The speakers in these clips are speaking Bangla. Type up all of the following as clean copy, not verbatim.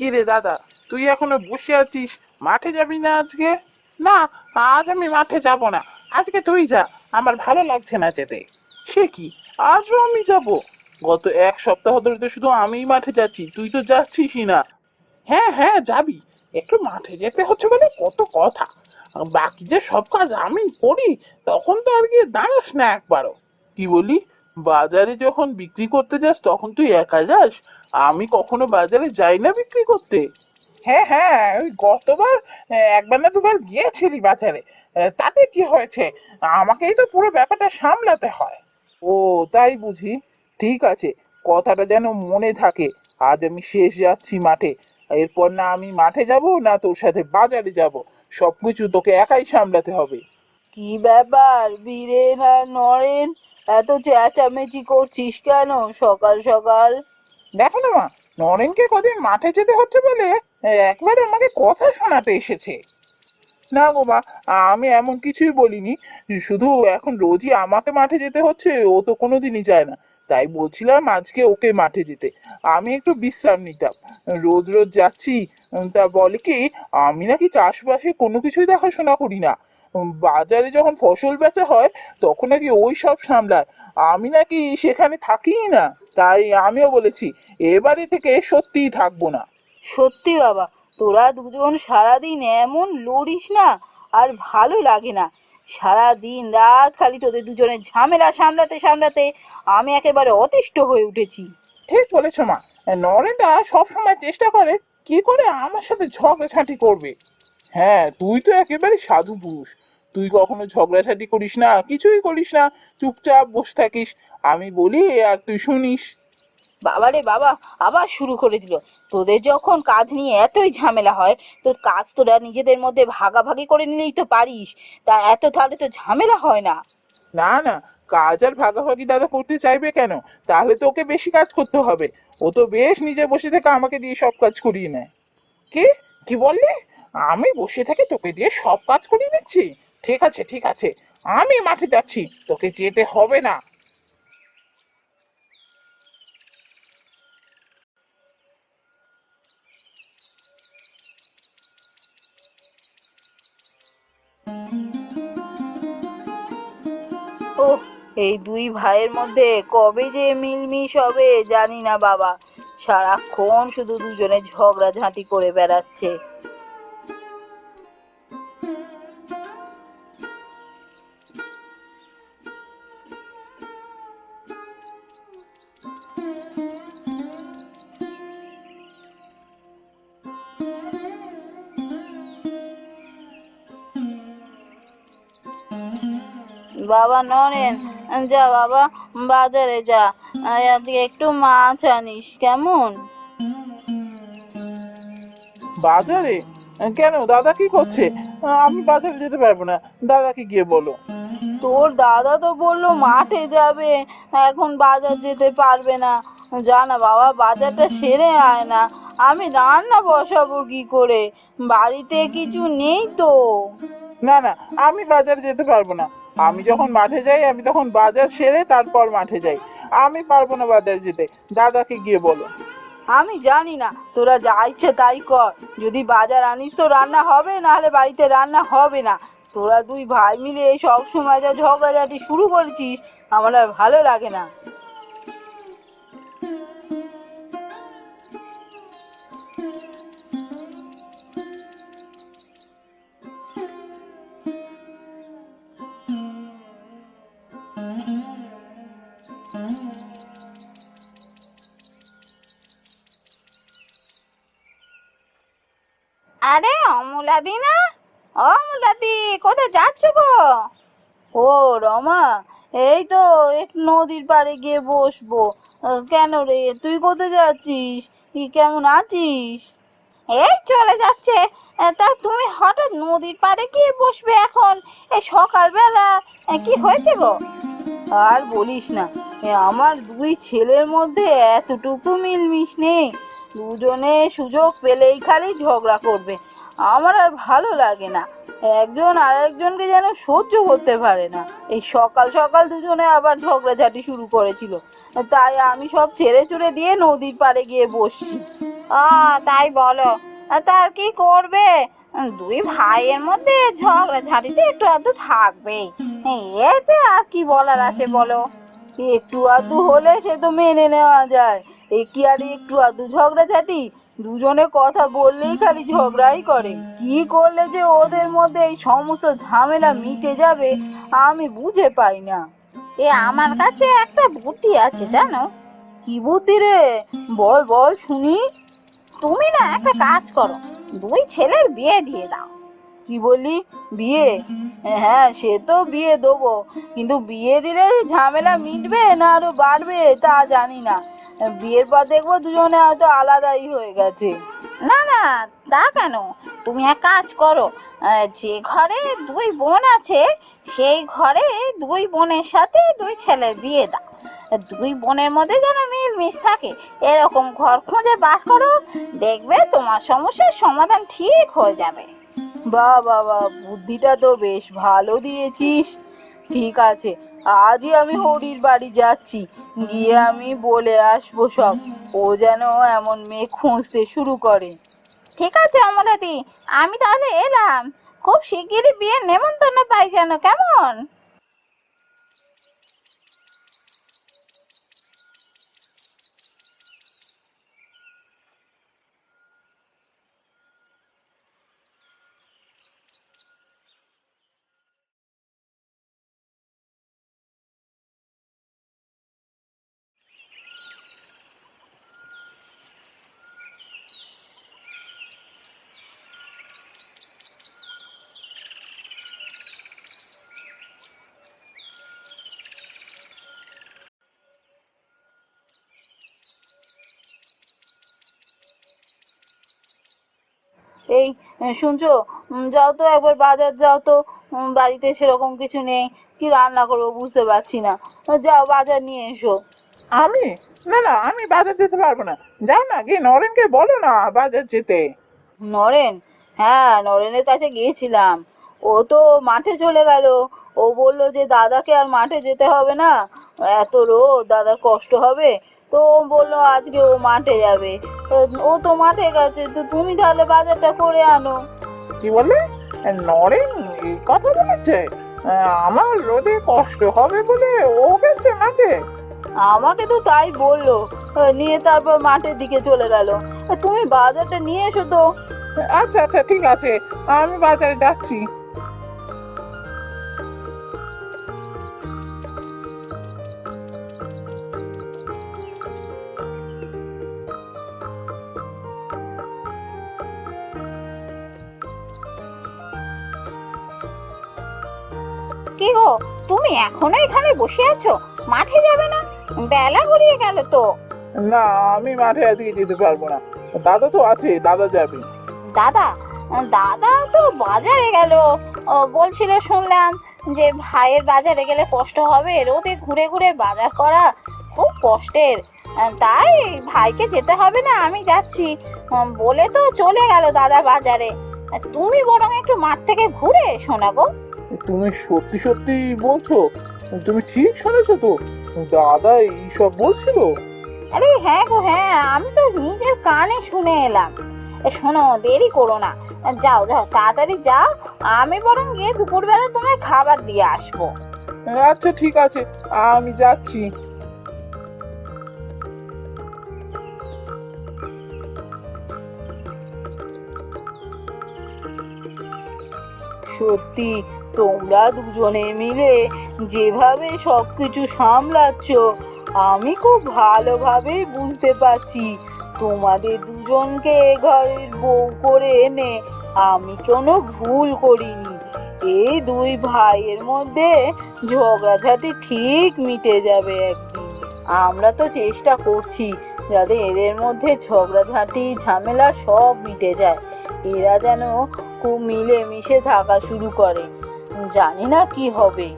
কি রে দাদা, তুই এখনো বসে আছিস? মাঠে যাবি না আজকে? না, আজ আমি মাঠে যাব না। আজকে তুই যা, আমার ভালো লাগছে না যেতে। সে কি, আজও আমি যাব? গত এক সপ্তাহ ধরে তো শুধু আমিই মাঠে যাচ্ছি, তুই তো যাচ্ছিসই না। হ্যাঁ হ্যাঁ যাবি, একটু মাঠে যেতে হচ্ছে বলে কত কথা। বাকি যে সব কাজ আমি করি, তখন তো আর গিয়ে দাঁড়াস না একবারও। কি বলি, বাজারে যখন বিক্রি করতে যাস তখন তুই একা যাস? আমি কখনো বাজারে যাই না বিক্রি করতে। হ্যাঁ হ্যাঁ, ওই গতবার একবার না দুবার গিয়েছিলি বাজারে। তাতে কি হয়েছে? আমাকেই তো পুরো ব্যাপারটা সামলাতে হয়। ও, তাই বুঝি। ঠিক আছে, কথাটা যেন মনে থাকে। আজ আমি শেষ যাচ্ছি মাঠে। এরপর না আমি মাঠে যাব, না তোর সাথে বাজারে যাব। সবকিছু তোকে একাই সামলাতে হবে। কি ব্যাপার বীরেন আর নরেন, এত চেঁচামেচি করছিস কেন সকাল সকাল? দেখো না মা, নরেনকে কদিন মাঠে যেতে হচ্ছে বলে একবার আমাকে কথা শোনাতে এসেছে। না গো মা, আমি এমন কিছুই বলিনি। শুধু এখন রোজই আমাকে মাঠে যেতে হচ্ছে, ও তো কোনোদিনই যায় না। তাই বলছিলাম আজকে ওকে মাঠে যেতে। আমি একটু বিশ্রাম নিতাম। রোজ রোজ যাচ্ছি। তা বলে কি, আমি নাকি চাষবাসে কোনো কিছুই দেখাশোনা করি না। বাজারে যখন ফসল বেচা হয় তখন নাকি ওই সব সামলায়। আমি নাকি সেখানে থাকিই না। তাই আমিও বলেছি এবারে থেকে সত্যিই থাকবো না। সত্যি বাবা, তোরা দুজন সারাদিন এমন লড়িস না, আর ভালো লাগে না। সারা দিন রাত খালি তোদের দুজনের ঝামেলা সামলাতে সামলাতে আমি একেবারে অতিষ্ঠ হয়ে উঠেছি। ঠিক বলেছো মা। নরেনটা সবসময় চেষ্টা করে কি করে আমার সাথে ঝগড়াঝাঁটি করবে। হ্যাঁ, তুই তো একেবারে সাধু পুরুষ। তুই কখনো ঝগড়াঝাঁটি করিস না, কিছুই করিস না, চুপচাপ বসে থাকিস। আমি বলি আর তুই শুনিস। বাবারে বাবা, আবার শুরু করে দিল। তোদের যখন কাজ নিয়ে এতই ঝামেলা হয়, তোর কাজ তোরা নিজেদের মধ্যে ভাগাভাগি করে নিলেই তো পারিস। তা এত তাহলে তো ঝামেলা হয় না। না না, কাজ আর ভাগাভাগি দাদা করতে চাইবে কেন? তাহলে তো ওকে বেশি কাজ করতে হবে। ও তো বেশ নিজে বসে থেকে আমাকে দিয়ে সব কাজ করিয়ে নেয়। কি, কি বললি? আমি বসে থেকে তোকে দিয়ে সব কাজ করিয়ে নিচ্ছি? ঠিক আছে ঠিক আছে, আমি মাঠে যাচ্ছি, তোকে যেতে হবে না। ওহ, এই দুই ভাইয়ের মধ্যে কবে যে মিলমিশ হবে জানি না বাবা। সারাক্ষণ শুধু দুজনে ঝগড়াঝাঁটি করে বেড়াচ্ছে। বাবা নরেন, যা বাবা, বাজারে যা। আজকে একটু মাছ আনিস কেমন? বাজারে? কেন, দাদা কি করছে? আমি বাজারে যেতে পারবো না। দাদাকে গিয়ে বলো। তোর দাদা তো বললো মাঠে যাবে, এখন বাজার যেতে পারবে না। যা না বাবা, বাজারটা সেরে আয় না। আমি রান্না বসাবো কি করে? বাড়িতে কিছু নেই তো। না না, আমি বাজারে যেতে পারবো না। আমি যখন মাঠে যাই আমি তখন বাজার সেরে তারপর মাঠে যাই। আমি পারবো না বাজারে যেতে। দাদাকে গিয়ে বলো। আমি জানি না, তোরা যা ইচ্ছে তাই কর। যদি বাজার আনিস তো রান্না হবে, নাহলে বাড়িতে রান্না হবে না। তোরা দুই ভাই মিলে সব সময় যা ঝগড়াঝাটি শুরু করেছিস, আমার আর ভালো লাগে না। আরে অমলাদি না? অমলাদি, কোথায় যাচ্ছ গো? ও রমা, এই তো এক নদীর পাড়ে গিয়ে বসবো। কেন রে, তুই কোথায় যাচ্ছিস? কি, কেমন আছিস? এই চলে যাচ্ছে। তা তুমি হঠাৎ নদীর পাড়ে গিয়ে বসবে এখন, এই সকালবেলা? কি হয়েছে গো? আর বলিস না, আমার দুই ছেলের মধ্যে এতটুকু মিলমিশ নেই। দুজনে সুযোগ পেলেই খালি ঝগড়া করবে। আমার আর ভালো লাগে না। একজন আর একজনকে যেন সহ্য করতে পারে না। এই সকাল সকাল দুজনে আবার ঝগড়াঝাটি শুরু করেছিল। তাই আমি সব ছেড়ে ছুড়ে দিয়ে নদীর পাড়ে গিয়ে বসছি। তাই বলো। তার কি করবে, দুই ভাইয়ের মধ্যে ঝগড়াঝাটিতে একটু আধটু থাকবেই, এতে আর কি বলার আছে বলো। একটু আধটু হলে সে তো মেনে নেওয়া যায়, এ কি আর একটু আধটু ঝগড়াঝাটি? দুজনে কথা বললেই খালি ঝগড়াই করে। কি করলে যে ওদের মধ্যে এই সমস্ত ঝামেলা মিটে যাবে আমি বুঝে পাই না। আমার কাছে একটা বুদ্ধি আছে জানো। কি বুদ্ধি রে? বল বল শুনি। তুমি না একটা কাজ করো, দুই ছেলের বিয়ে দিয়ে দাও। কি বললি? বিয়ে? হ্যাঁ, সে তো বিয়ে দেবো, কিন্তু বিয়ে দিলে ঝামেলা মিটবে না আরো বাড়বে তা জানি না। বিয়ের পর দেখবো দুজনে হয়তো আলাদাই হয়ে গেছে। না না, তা কেন? তুমি এক কাজ করো, যে ঘরে দুই বোন আছে সেই ঘরে দুই বোনের সাথে দুই ছেলের বিয়ে দাও। দুই বোনের মধ্যে যেন মিল থাকে এরকম ঘর খুঁজে বার করো, দেখবে তোমার সমস্যার সমাধান ঠিক হয়ে যাবে। বাহ বাহ বাহ, বুদ্ধিটা তো বেশ ভালো দিয়েছিস। ঠিক আছে, আজই আমি হরির বাড়ি যাচ্ছি, গিয়ে আমি বলে আসবো সব, ও যেন এমন মেয়ে খুঁজতে শুরু করে। ঠিক আছে অমলাদি, আমি তাহলে এলাম। খুব শিগগিরই বিয়ের নেমন্তন্ন পাই যেন, কেমন? এই শুনছো, যাও তো একবার বাজার যাও তো। বাড়িতে সেরকম কিছু নেই, কি রান্না করবো বুঝতে পারছি না। যাও বাজার নিয়ে এসো। আমি? না না, আমি বাজার যেতে পারবো না। যাও না, গিয়ে নরেনকে বলো না বাজার যেতে। নরেন? হ্যাঁ, নরেনের কাছে গিয়েছিলাম, ও তো মাঠে চলে গেল। ও বলল যে দাদাকে আর মাঠে যেতে হবে না, এত রোদ দাদার কষ্ট হবে। তো ও বললো আজকে ও মাঠে যাবে। তো ও তো মাঠে গেছে, তো তুমি তাহলে বাজারটা করে আনো। কি বললে? নরেন এই কথা বলেছে? আমার রোদে কষ্ট হবে বলে ও গেছে মাঠে? আমাকে তো তাই বললো, নিয়ে তারপর মাঠের দিকে চলে গেল। তুমি বাজারটা নিয়ে এসো তো। আচ্ছা আচ্ছা, ঠিক আছে, আমি বাজারে যাচ্ছি। কি গো, তুমি এখনো এখানে বসে আছো, মাঠে যাবে না? বেলা গড়িয়ে গেল তো। না, আমি মাঠে আজকে যেতে পারবো না। দাদা তো আছে, দাদা যাবে। দাদা? দাদা তো বাজারে গেল। বলছিল শুনলাম যে ভাইয়ের বাজারে গেলে কষ্ট হবে, রোদে ঘুরে ঘুরে বাজার করা খুব কষ্টের। তাই ভাইকে যেতে হবে না, আমি যাচ্ছি বলে তো চলে গেল দাদা বাজারে। তুমি বরং একটু মাঠ থেকে ঘুরে এসো না গো। তুমি সত্যি সত্যি বলছো? তুমি ঠিক শুনেছো তো? দাদা এইসব বলছিল? আরে হ্যাঁ গো হ্যাঁ, আমি তো নিজের কানে শুনে এলাম। শোনো, দেরি করো না, যাও যাও তাড়াতাড়ি যাও। আমি বরং গিয়ে দুপুরবেলা তোমায় খাবার দিয়ে আসবো। আচ্ছা ঠিক আছে, আমি যাচ্ছি। সত্যি তোমরা দুজনে মিলে যেভাবে সবকিছু সামলাচ্ছ আমি খুব ভালোভাবেই বুঝতে পারছি তোমাদের দুজনকে ঘরের বউ করে এনে আমি কোনো ভুল করিনি। এই দুই ভাইয়ের মধ্যে ঝগড়াঝাটি ঠিক মিটে যাবে একদিন। আমরা তো চেষ্টা করছি যাতে এদের মধ্যে ঝগড়াঝাটি ঝামেলা সব মিটে যায়, এরা যেন খুব মিলেমিশে থাকা শুরু করে। জানি না কি হবে।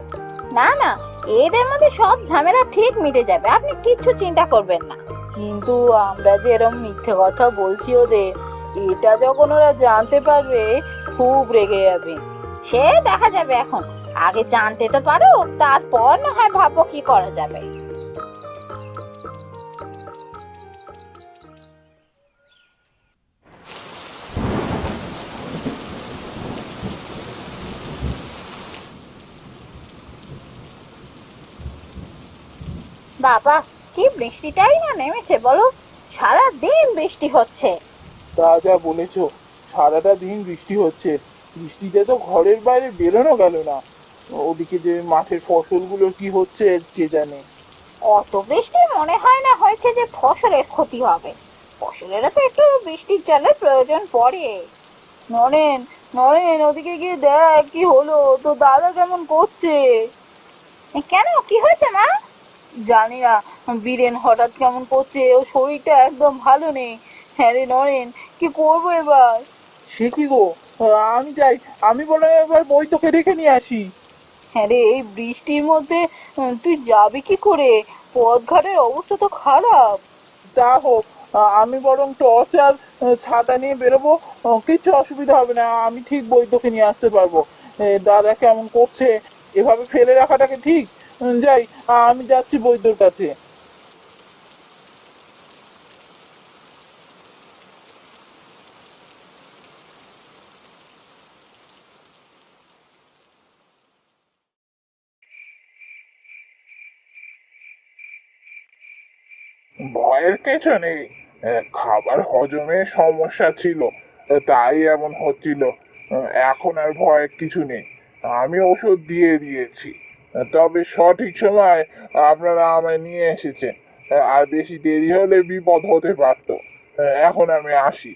না না, এদের মধ্যে সব ঝামেলা ঠিক মিটে যাবে, আপনি কিচ্ছু চিন্তা করবেন না। কিন্তু আমরা যে এরকম মিথ্যে কথা বলছি ওদের, এটা যখন ওরা জানতে পারবে খুব রেগে যাবে। সে দেখা যাবে, এখন আগে জানতে তো পারো, তারপর না হয় ভাববো কি করা যাবে। বাবা, কি বৃষ্টিটাই না নেমেছে বলো। সারা দিন বৃষ্টি হচ্ছে। তা যা বলেছ, সারাটা দিন বৃষ্টি হচ্ছে। বৃষ্টিতে তো ঘরের বাইরে বেরোনো গেল না। ওদিকে যে মাঠের ফসলগুলো কি হচ্ছে কে জানে। অত বৃষ্টি মনে হয় না হয়েছে যে ফসলের ক্ষতি হবে। ফসলেরও তো একটু বৃষ্টির জলের প্রয়োজন পড়ে। নরেন, নরেন, ওদিকে গিয়ে দেখ কি হলো, তো দাদা কেমন করছে। কেন, কি হয়েছে মা? জানি না, বীরেন হঠাৎ কেমন করছে, ও শরীরটা একদম ভালো নেই। হ্যাঁ রে নরেন, কি করবো এবার? সে কি গো, আমি যাই, আমি বলে এবার বই তোকে রেখে নিয়ে আসি। হ্যাঁ রে, এই বৃষ্টির মধ্যে তুই যাবি কি করে? পথঘাটের অবস্থা তো খারাপ। তা হোক, আমি বরং টর্চ আর ছাতা নিয়ে বেরোবো। কিচ্ছু অসুবিধা হবে না, আমি ঠিক বই তোকে নিয়ে আসতে পারবো। দাদা কেমন করছে, এভাবে ফেলে রাখাটাকে ঠিক। যাই, আমি যাচ্ছি বৈদ্যর কাছে। ভয়ের কিছু নেই, খাবার হজমের সমস্যা ছিল, তাই এমন হচ্ছিল। এখন আর ভয়ের কিছু নেই, আমি ওষুধ দিয়ে দিয়েছি। তবে সঠিক সময় আপনারা আমায় নিয়ে এসেছেন। আর বেশি দেরি হলে বিপদ হতে পারতো। এখন আমি আসি।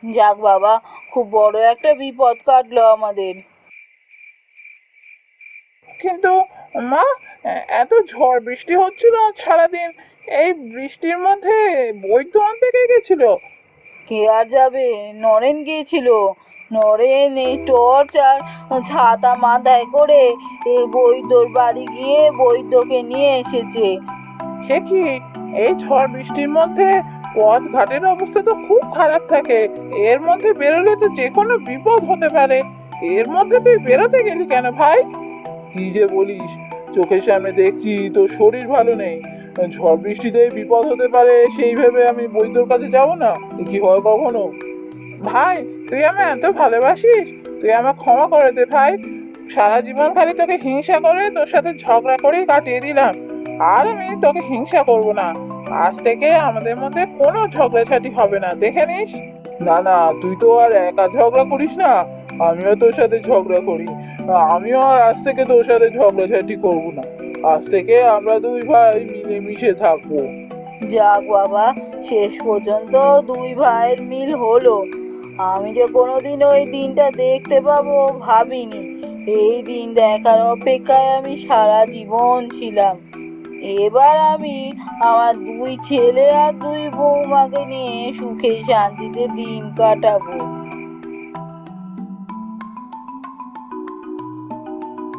যাক বাবা, খুব বড় একটা বিপদ কাটলো আমাদের। কিন্তু মা, এত ঝড় বৃষ্টি হচ্ছিল সারাদিন, এই বৃষ্টির মধ্যে বৈদ্য আনতে কে গেছিল? কে আর যাবে, নরেন গিয়েছিল। নরেন এই টর্চ আর ছাতা মাথায় করে এই বৈদ্যর বাড়ি গিয়ে বৈদ্যকে নিয়ে এসেছে। সে কি, এই ঝড় বৃষ্টির মধ্যে পথ ঘাটের অবস্থা তো খুব খারাপ থাকে। এর মধ্যে বেরোলে তো যে কোনো বিপদ হতে পারে। এর মধ্যে তুই বেরোতে গেলি কেন ভাই? কি যে বলিস, চোখের সামনে দেখছি তোর শরীর ভালো নেই। ঝড় বৃষ্টিতে বিপদ হতে পারে সেই ভেবে আমি বৈদ্যর কাছে যাব না? এ কি হয় কখনো? ভাই, তুই আমায় এত ভালোবাসিস, তুই আমায় ক্ষমা করে দে ভাই। সারা জীবন খালি তোকে হিংসা করে তোর সাথে ঝগড়া করেই কাটিয়ে দিলাম। আর আমি তোকে হিংসা করব না। আজ থেকে আমাদের মধ্যে কোনো ঝগড়াঝাটি হবে না, দেখে নিস। না না, তুই তো আর একা ঝগড়া করিস না, আমিও তোর সাথে ঝগড়া করি। আমিও আর আজ থেকে তোর সাথে ঝগড়াঝাটি করব না। আজ থেকে আমরা দুই ভাই মিলেমিশে থাকবো। যাক বাবা, শেষ পর্যন্ত দুই ভাইয়ের মিল হলো। আমি যে কোনোদিন ওই দিনটা দেখতে পাবো ভাবিনি। এই দিন দেখার অপেক্ষায় আমি সারা জীবন ছিলাম। এবার আমি আমার দুই ছেলে আর দুই বৌমাকে নিয়ে সুখে শান্তিতে দিন কাটাবো।